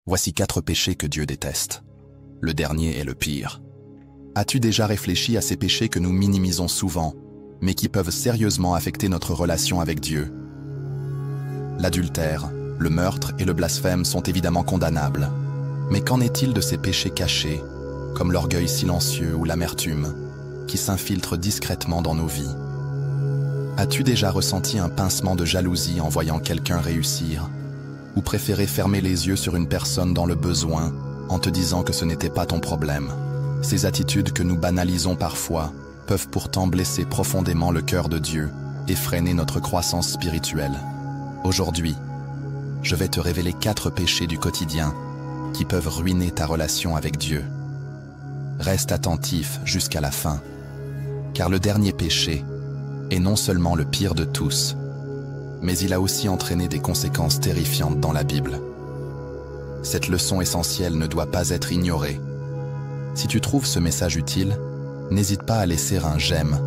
Voici 4 péchés que Dieu déteste. Le dernier est le pire. As-tu déjà réfléchi à ces péchés que nous minimisons souvent, mais qui peuvent sérieusement affecter notre relation avec Dieu? L'adultère, le meurtre et le blasphème sont évidemment condamnables. Mais qu'en est-il de ces péchés cachés, comme l'orgueil silencieux ou l'amertume, qui s'infiltrent discrètement dans nos vies? As-tu déjà ressenti un pincement de jalousie en voyant quelqu'un réussir? Ou préféré fermer les yeux sur une personne dans le besoin en te disant que ce n'était pas ton problème? Ces attitudes que nous banalisons parfois peuvent pourtant blesser profondément le cœur de Dieu et freiner notre croissance spirituelle. Aujourd'hui, je vais te révéler 4 péchés du quotidien qui peuvent ruiner ta relation avec Dieu. Reste attentif jusqu'à la fin, car le dernier péché est non seulement le pire de tous, mais il a aussi entraîné des conséquences terrifiantes dans la Bible. Cette leçon essentielle ne doit pas être ignorée. Si tu trouves ce message utile, n'hésite pas à laisser un j'aime,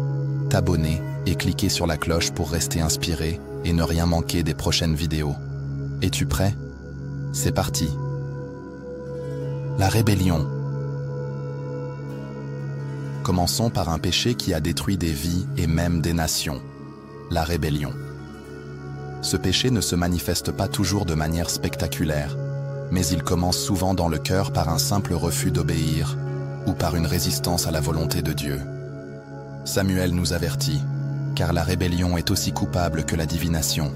t'abonner et cliquer sur la cloche pour rester inspiré et ne rien manquer des prochaines vidéos. Es-tu prêt? C'est parti! La rébellion. Commençons par un péché qui a détruit des vies et même des nations. La rébellion. Ce péché ne se manifeste pas toujours de manière spectaculaire, mais il commence souvent dans le cœur par un simple refus d'obéir ou par une résistance à la volonté de Dieu. Samuel nous avertit, car la rébellion est aussi coupable que la divination,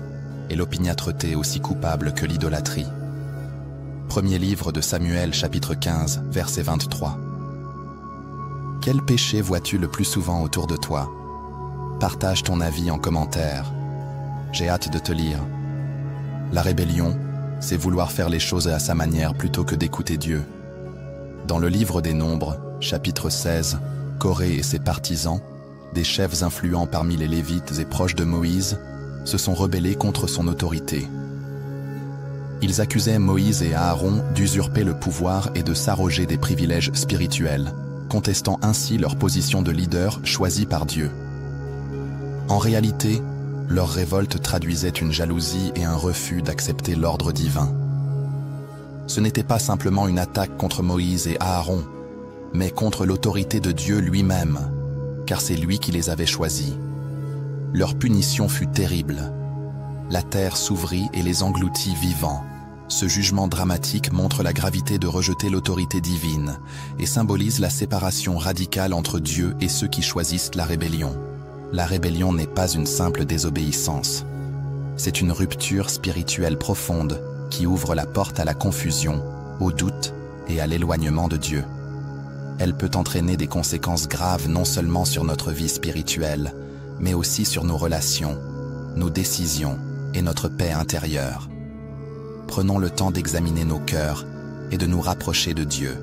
et l'opiniâtreté aussi coupable que l'idolâtrie. Premier livre de Samuel, chapitre 15, verset 23. Quel péché vois-tu le plus souvent autour de toi? Partage ton avis en commentaire. J'ai hâte de te lire. La rébellion, c'est vouloir faire les choses à sa manière plutôt que d'écouter Dieu. Dans le livre des Nombres, chapitre 16, Coré et ses partisans, des chefs influents parmi les Lévites et proches de Moïse, se sont rebellés contre son autorité. Ils accusaient Moïse et Aaron d'usurper le pouvoir et de s'arroger des privilèges spirituels, contestant ainsi leur position de leader choisie par Dieu. En réalité, leur révolte traduisait une jalousie et un refus d'accepter l'ordre divin. Ce n'était pas simplement une attaque contre Moïse et Aaron, mais contre l'autorité de Dieu lui-même, car c'est lui qui les avait choisis. Leur punition fut terrible. La terre s'ouvrit et les engloutit vivants. Ce jugement dramatique montre la gravité de rejeter l'autorité divine et symbolise la séparation radicale entre Dieu et ceux qui choisissent la rébellion. La rébellion n'est pas une simple désobéissance. C'est une rupture spirituelle profonde qui ouvre la porte à la confusion, au doute et à l'éloignement de Dieu. Elle peut entraîner des conséquences graves non seulement sur notre vie spirituelle, mais aussi sur nos relations, nos décisions et notre paix intérieure. Prenons le temps d'examiner nos cœurs et de nous rapprocher de Dieu.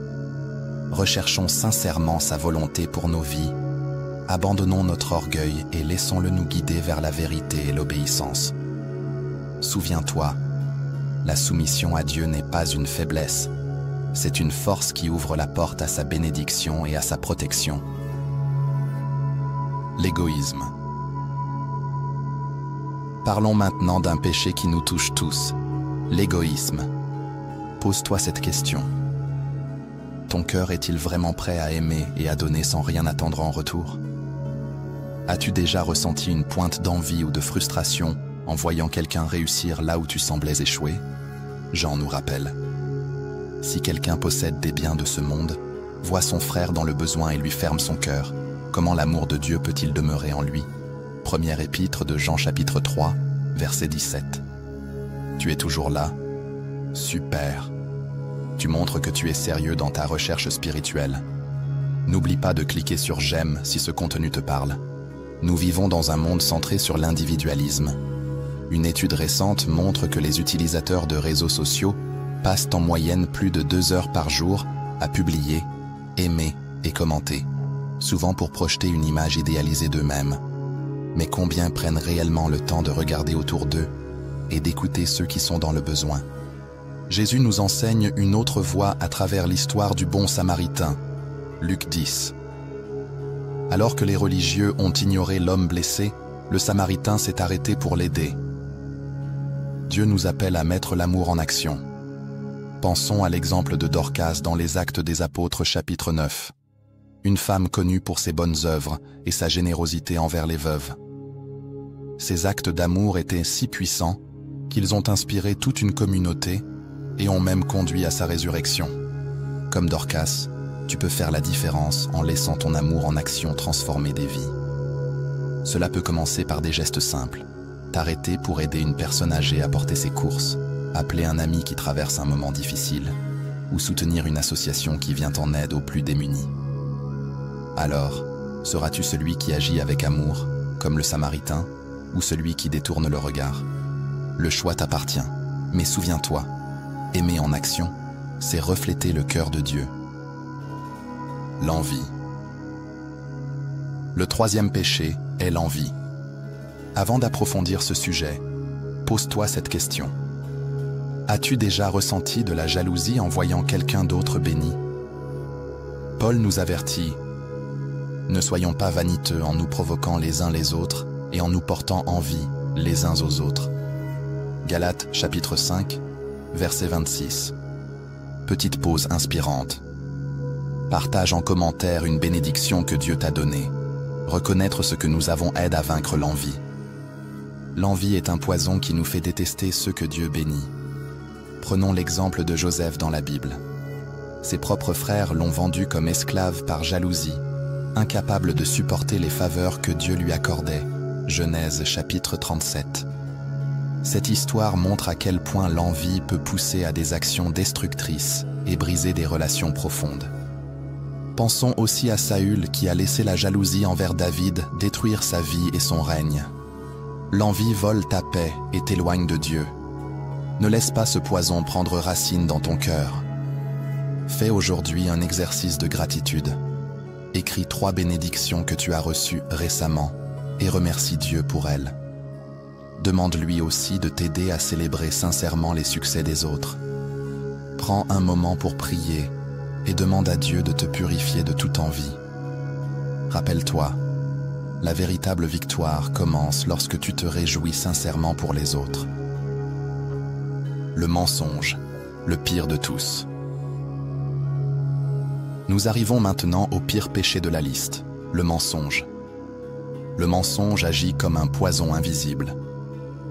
Recherchons sincèrement sa volonté pour nos vies. Abandonnons notre orgueil et laissons-le nous guider vers la vérité et l'obéissance. Souviens-toi, la soumission à Dieu n'est pas une faiblesse. C'est une force qui ouvre la porte à sa bénédiction et à sa protection. L'égoïsme. Parlons maintenant d'un péché qui nous touche tous, l'égoïsme. Pose-toi cette question. Ton cœur est-il vraiment prêt à aimer et à donner sans rien attendre en retour? As-tu déjà ressenti une pointe d'envie ou de frustration en voyant quelqu'un réussir là où tu semblais échouer? Jean nous rappelle. Si quelqu'un possède des biens de ce monde, voit son frère dans le besoin et lui ferme son cœur, comment l'amour de Dieu peut-il demeurer en lui? Première épître de Jean chapitre 3, verset 17. Tu es toujours là? Super. Tu montres que tu es sérieux dans ta recherche spirituelle. N'oublie pas de cliquer sur j'aime si ce contenu te parle. Nous vivons dans un monde centré sur l'individualisme. Une étude récente montre que les utilisateurs de réseaux sociaux passent en moyenne plus de 2 heures par jour à publier, aimer et commenter, souvent pour projeter une image idéalisée d'eux-mêmes. Mais combien prennent réellement le temps de regarder autour d'eux et d'écouter ceux qui sont dans le besoin? Jésus nous enseigne une autre voie à travers l'histoire du bon Samaritain, Luc 10. Alors que les religieux ont ignoré l'homme blessé, le Samaritain s'est arrêté pour l'aider. Dieu nous appelle à mettre l'amour en action. Pensons à l'exemple de Dorcas dans les Actes des Apôtres chapitre 9. Une femme connue pour ses bonnes œuvres et sa générosité envers les veuves. Ces actes d'amour étaient si puissants qu'ils ont inspiré toute une communauté et ont même conduit à sa résurrection. Comme Dorcas, tu peux faire la différence en laissant ton amour en action transformer des vies. Cela peut commencer par des gestes simples. T'arrêter pour aider une personne âgée à porter ses courses, appeler un ami qui traverse un moment difficile, ou soutenir une association qui vient en aide aux plus démunis. Alors, seras-tu celui qui agit avec amour, comme le Samaritain, ou celui qui détourne le regard? Le choix t'appartient, mais souviens-toi, aimer en action, c'est refléter le cœur de Dieu. L'envie. Le troisième péché est l'envie. Avant d'approfondir ce sujet, pose-toi cette question. As-tu déjà ressenti de la jalousie en voyant quelqu'un d'autre béni? Paul nous avertit, ne soyons pas vaniteux en nous provoquant les uns les autres et en nous portant envie les uns aux autres. Galates chapitre 5, verset 26. Petite pause inspirante. Partage en commentaire une bénédiction que Dieu t'a donnée. Reconnaître ce que nous avons aide à vaincre l'envie. L'envie est un poison qui nous fait détester ceux que Dieu bénit. Prenons l'exemple de Joseph dans la Bible. Ses propres frères l'ont vendu comme esclave par jalousie, incapable de supporter les faveurs que Dieu lui accordait. Genèse chapitre 37. Cette histoire montre à quel point l'envie peut pousser à des actions destructrices et briser des relations profondes. Pensons aussi à Saül qui a laissé la jalousie envers David détruire sa vie et son règne. L'envie vole ta paix et t'éloigne de Dieu. Ne laisse pas ce poison prendre racine dans ton cœur. Fais aujourd'hui un exercice de gratitude. Écris 3 bénédictions que tu as reçues récemment et remercie Dieu pour elles. Demande-lui aussi de t'aider à célébrer sincèrement les succès des autres. Prends un moment pour prier et demande à Dieu de te purifier de toute envie. Rappelle-toi, la véritable victoire commence lorsque tu te réjouis sincèrement pour les autres. Le mensonge, le pire de tous. Nous arrivons maintenant au pire péché de la liste, le mensonge. Le mensonge agit comme un poison invisible.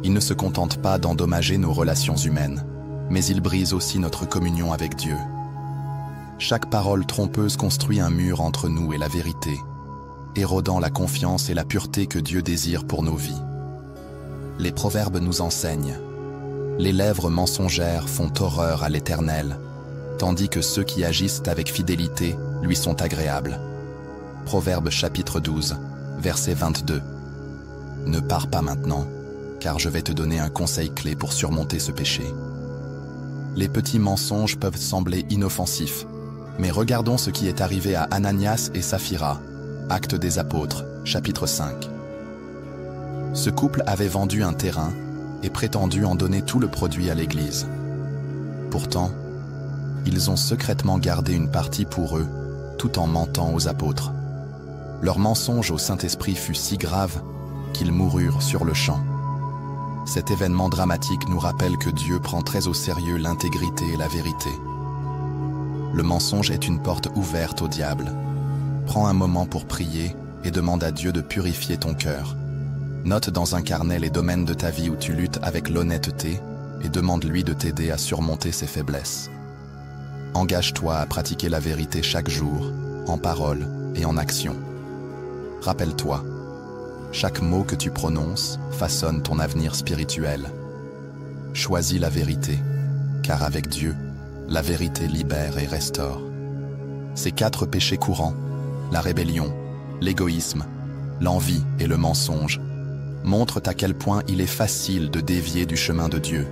Il ne se contente pas d'endommager nos relations humaines, mais il brise aussi notre communion avec Dieu. Chaque parole trompeuse construit un mur entre nous et la vérité, érodant la confiance et la pureté que Dieu désire pour nos vies. Les proverbes nous enseignent. Les lèvres mensongères font horreur à l'Éternel, tandis que ceux qui agissent avec fidélité lui sont agréables. Proverbes chapitre 12, verset 22. Ne pars pas maintenant, car je vais te donner un conseil clé pour surmonter ce péché. Les petits mensonges peuvent sembler inoffensifs, mais regardons ce qui est arrivé à Ananias et Saphira, Actes des Apôtres, chapitre 5. Ce couple avait vendu un terrain et prétendu en donner tout le produit à l'Église. Pourtant, ils ont secrètement gardé une partie pour eux, tout en mentant aux apôtres. Leur mensonge au Saint-Esprit fut si grave qu'ils moururent sur le champ. Cet événement dramatique nous rappelle que Dieu prend très au sérieux l'intégrité et la vérité. Le mensonge est une porte ouverte au diable. Prends un moment pour prier et demande à Dieu de purifier ton cœur. Note dans un carnet les domaines de ta vie où tu luttes avec l'honnêteté et demande-lui de t'aider à surmonter ses faiblesses. Engage-toi à pratiquer la vérité chaque jour, en parole et en action. Rappelle-toi, chaque mot que tu prononces façonne ton avenir spirituel. Choisis la vérité, car avec Dieu, la vérité libère et restaure. Ces 4 péchés courants, la rébellion, l'égoïsme, l'envie et le mensonge, montrent à quel point il est facile de dévier du chemin de Dieu.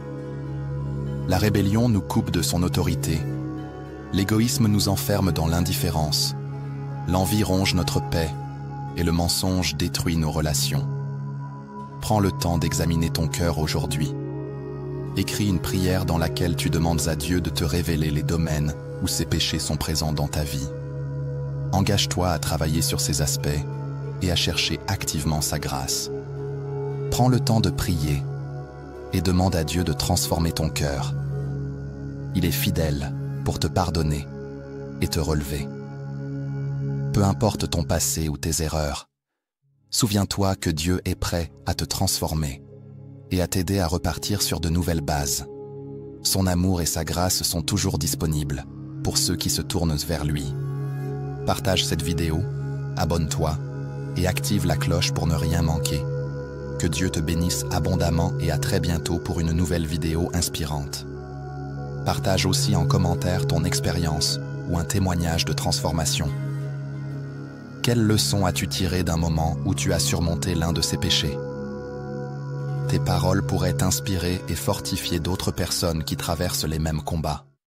La rébellion nous coupe de son autorité. L'égoïsme nous enferme dans l'indifférence. L'envie ronge notre paix et le mensonge détruit nos relations. Prends le temps d'examiner ton cœur aujourd'hui. Écris une prière dans laquelle tu demandes à Dieu de te révéler les domaines où ces péchés sont présents dans ta vie. Engage-toi à travailler sur ces aspects et à chercher activement sa grâce. Prends le temps de prier et demande à Dieu de transformer ton cœur. Il est fidèle pour te pardonner et te relever. Peu importe ton passé ou tes erreurs, souviens-toi que Dieu est prêt à te transformer et à t'aider à repartir sur de nouvelles bases. Son amour et sa grâce sont toujours disponibles pour ceux qui se tournent vers lui. Partage cette vidéo, abonne-toi et active la cloche pour ne rien manquer. Que Dieu te bénisse abondamment et à très bientôt pour une nouvelle vidéo inspirante. Partage aussi en commentaire ton expérience ou un témoignage de transformation. Quelle leçon as-tu tiré d'un moment où tu as surmonté l'un de ces péchés? Tes paroles pourraient inspirer et fortifier d'autres personnes qui traversent les mêmes combats.